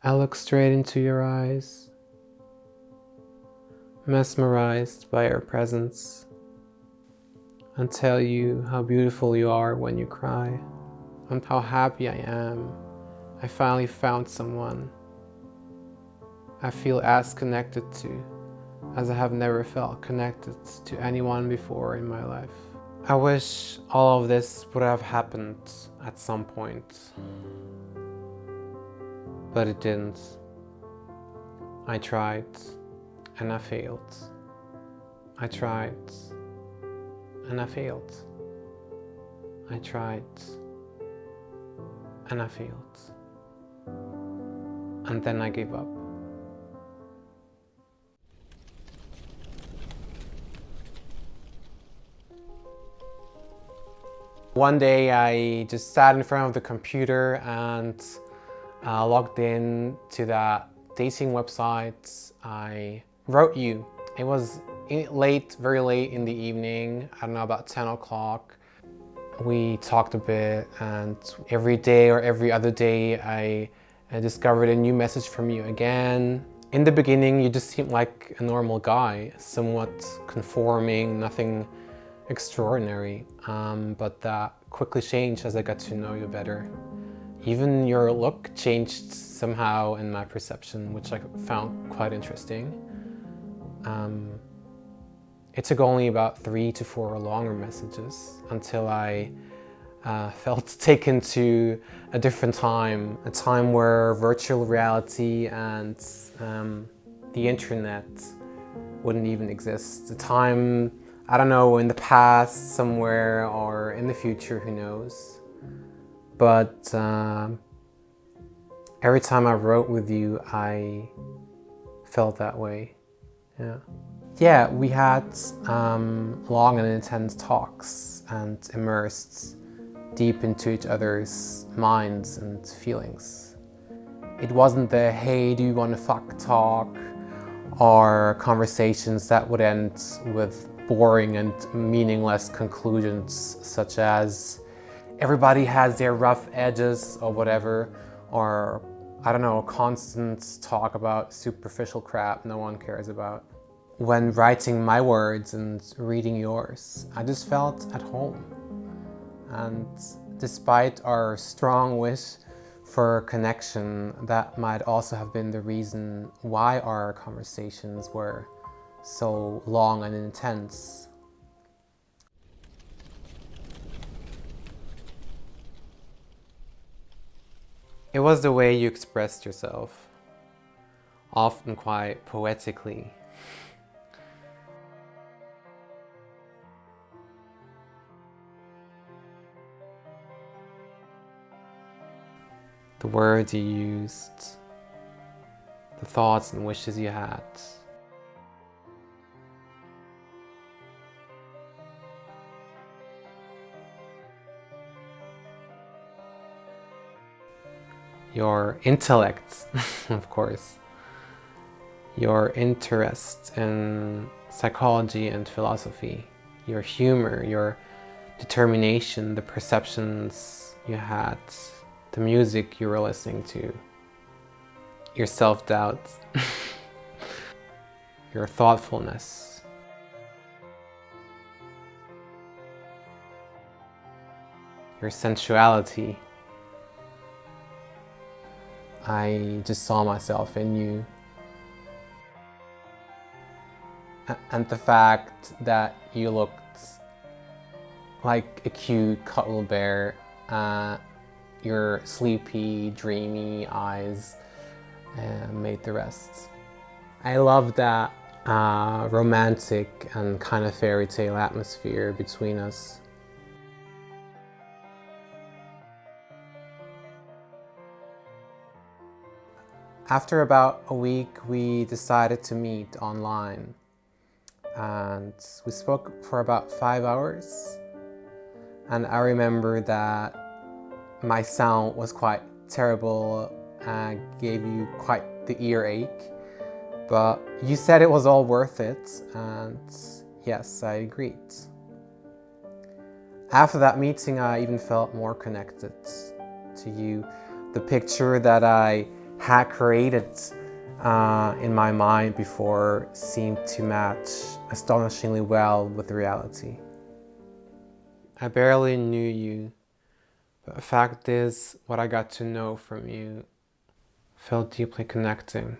I look straight into your eyes, mesmerized by your presence, and tell you how beautiful you are when you cry, and how happy I am. I finally found someone I feel as connected to as I have never felt connected to anyone before in my life. I wish all of this would have happened at some point, but it didn't. I tried and I failed. I tried and I failed. I tried and I failed. And then I gave up. One day I just sat in front of the computer and logged in to that dating website. I wrote you. It was late, very late in the evening, I don't know, about 10 o'clock. We talked a bit, and every day or every other day I discovered a new message from you again. In the beginning you just seemed like a normal guy, somewhat conforming, nothing extraordinary, but that quickly changed as I got to know you better. Even your look changed somehow in my perception, which I found quite interesting. It took only about 3 to 4 longer messages until I felt taken to a different time, a time where virtual reality and the internet wouldn't even exist. A time, I don't know, in the past somewhere or in the future, who knows. But every time I wrote with you, I felt that way. Yeah, we had long and intense talks and immersed deep into each other's minds and feelings. It wasn't the "hey, do you want to fuck" talk or conversations that would end with boring and meaningless conclusions such as everybody has their rough edges or whatever, or I don't know, constant talk about superficial crap no one cares about. When writing my words and reading yours, I just felt at home. And despite our strong wish for connection, that might also have been the reason why our conversations were so long and intense. It was the way you expressed yourself, often quite poetically. The words you used, the thoughts and wishes you had. Your intellect, of course. Your interest in psychology and philosophy. Your humor, your determination, the perceptions you had, the music you were listening to, your self-doubt, your thoughtfulness. Your sensuality. I just saw myself in you. And the fact that you looked like a cute cuddle bear, your sleepy, dreamy eyes made the rest. I love that romantic and kind of fairy tale atmosphere between us. After about a week, we decided to meet online, and we spoke for about 5 hours. And I remember that my sound was quite terrible and gave you quite the earache, but you said it was all worth it, and yes, I agreed. After that meeting, I even felt more connected to you. The picture that I had created in my mind before seemed to match astonishingly well with reality. I barely knew you, but the fact is, what I got to know from you felt deeply connecting.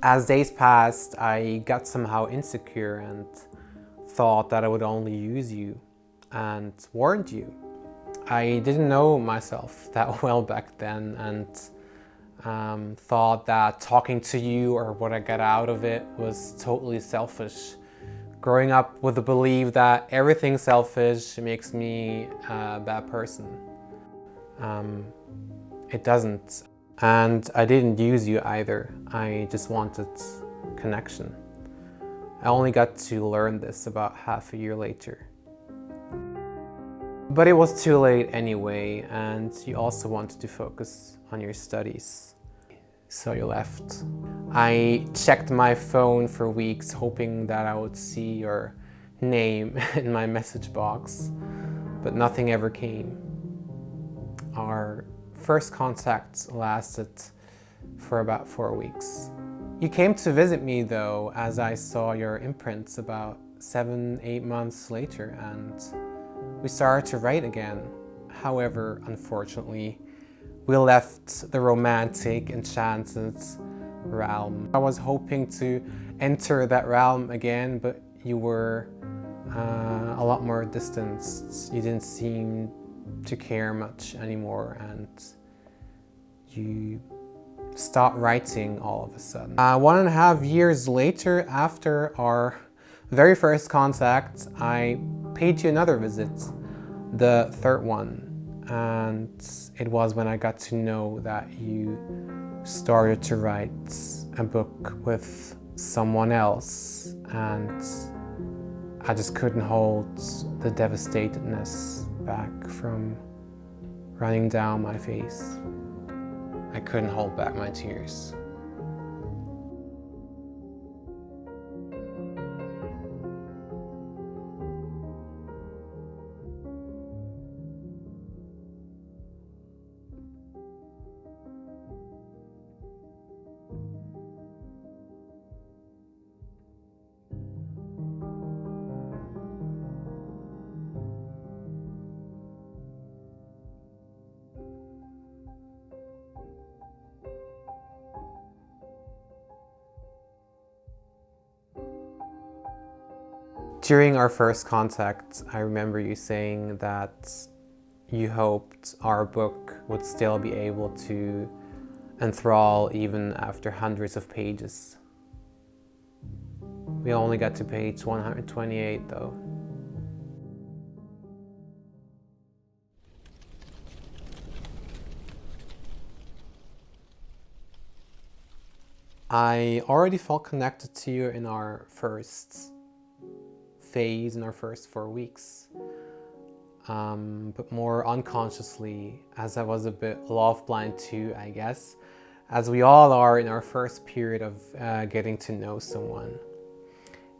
As days passed, I got somehow insecure and thought that I would only use you and warned you. I didn't know myself that well back then, and thought that talking to you or what I got out of it was totally selfish. Growing up with the belief that everything selfish makes me a bad person. It doesn't. And I didn't use you either. I just wanted connection. I only got to learn this about half a year later. But it was too late anyway, and you also wanted to focus on your studies. So you left. I checked my phone for weeks, hoping that I would see your name in my message box, but nothing ever came. Our first contact lasted for about 4 weeks. You came to visit me though, as I saw your imprints about 7-8 months later, and we started to write again. However, unfortunately, we left the romantic, enchanted realm. I was hoping to enter that realm again, but you were a lot more distanced. You didn't seem to care much anymore, and you stopped writing all of a sudden. 1.5 years later, after our very first contact, I paid you another visit, the third one, and it was when I got to know that you started to write a book with someone else, and I just couldn't hold the devastatedness back from running down my face. I couldn't hold back my tears. During our first contact, I remember you saying that you hoped our book would still be able to enthrall even after hundreds of pages. We only got to page 128 though. I already felt connected to you in our first phase, in our first 4 weeks. But more unconsciously, as I was a bit love blind too, I guess, as we all are in our first period of getting to know someone.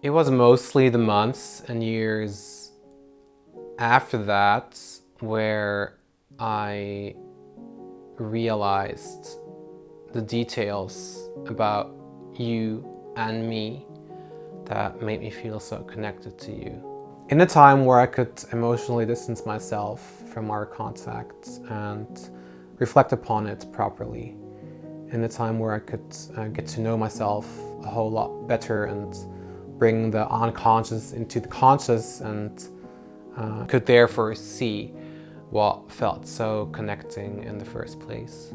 It was mostly the months and years after that where I realized the details about you and me that made me feel so connected to you. In a time where I could emotionally distance myself from our contact and reflect upon it properly. In a time where I could get to know myself a whole lot better and bring the unconscious into the conscious, and could therefore see what felt so connecting in the first place.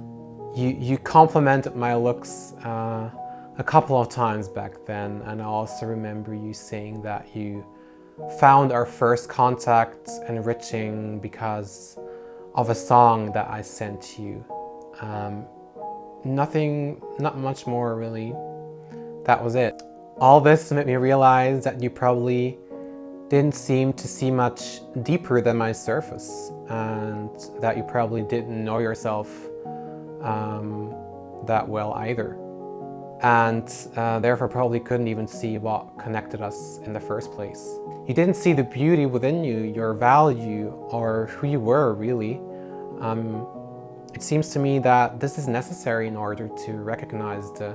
You complimented my looks a couple of times back then, and I also remember you saying that you found our first contact enriching because of a song that I sent you. Not much more really. That was it. All this made me realize that you probably didn't seem to see much deeper than my surface, and that you probably didn't know yourself that well either. and therefore probably couldn't even see what connected us in the first place. You didn't see the beauty within you, your value, or who you were, really. It seems to me that this is necessary in order to recognize the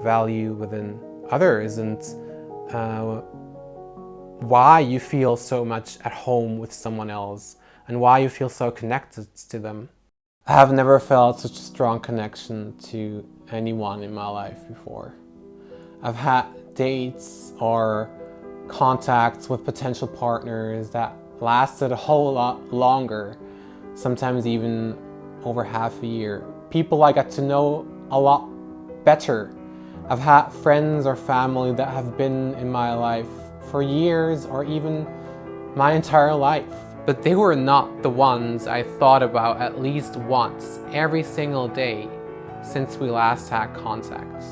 value within others and why you feel so much at home with someone else and why you feel so connected to them. I have never felt such a strong connection to anyone in my life before. I've had dates or contacts with potential partners that lasted a whole lot longer, sometimes even over half a year. People I got to know a lot better. I've had friends or family that have been in my life for years or even my entire life. But they were not the ones I thought about at least once every single day since we last had contact.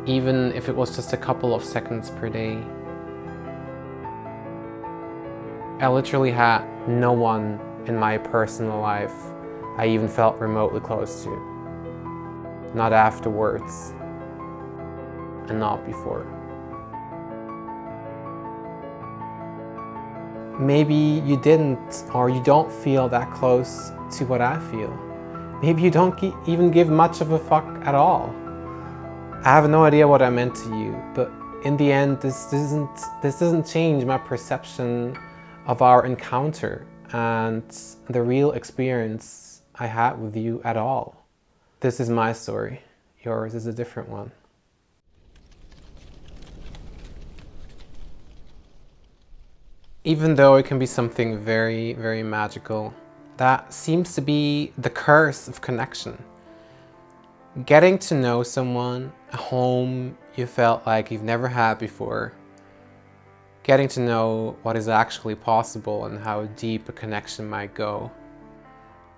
Even if it was just a couple of seconds per day. I literally had no one in my personal life I even felt remotely close to. Not afterwards, and not before. Maybe you didn't or you don't feel that close to what I feel. Maybe you don't even give much of a fuck at all. I have no idea what I meant to you, but in the end, this doesn't change my perception of our encounter and the real experience I had with you at all. This is my story. Yours is a different one. Even though it can be something very, very magical, that seems to be the curse of connection. Getting to know someone, a home you felt like you've never had before. Getting to know what is actually possible and how deep a connection might go.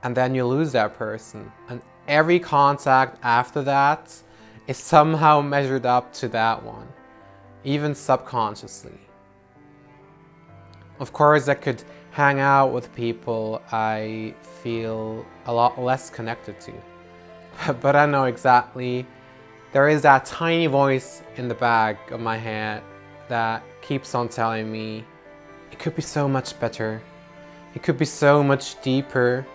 And then you lose that person. And every contact after that is somehow measured up to that one, even subconsciously. Of course, I could hang out with people I feel a lot less connected to. But I know exactly, there is that tiny voice in the back of my head that keeps on telling me, it could be so much better. It could be so much deeper.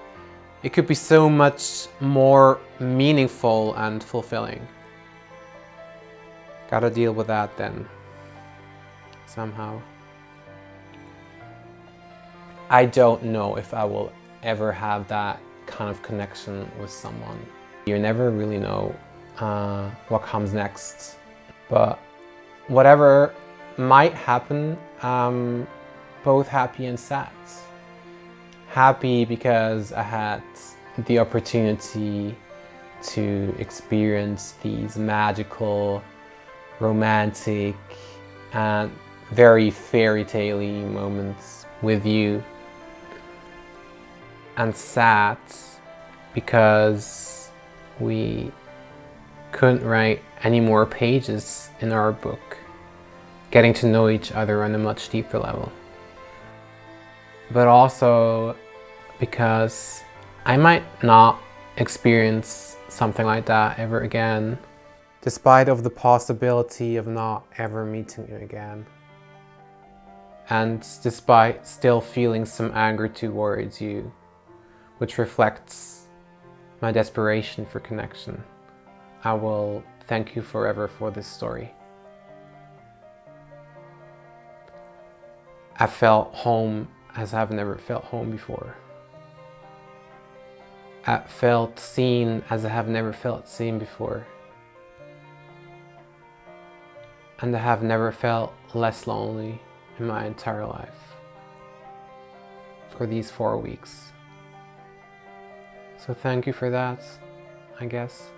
It could be so much more meaningful and fulfilling. Gotta deal with that then, somehow. I don't know if I will ever have that kind of connection with someone. You never really know what comes next. But whatever might happen, I'm both happy and sad. Happy because I had the opportunity to experience these magical, romantic, and very fairy tale-y moments with you. And sad because we couldn't write any more pages in our book, getting to know each other on a much deeper level. But also because I might not experience something like that ever again, despite of the possibility of not ever meeting you again. And despite still feeling some anger towards you, which reflects my desperation for connection, I will thank you forever for this story. I felt home as I've never felt home before. I felt seen as I have never felt seen before. And I have never felt less lonely in my entire life for these 4 weeks. So thank you for that, I guess.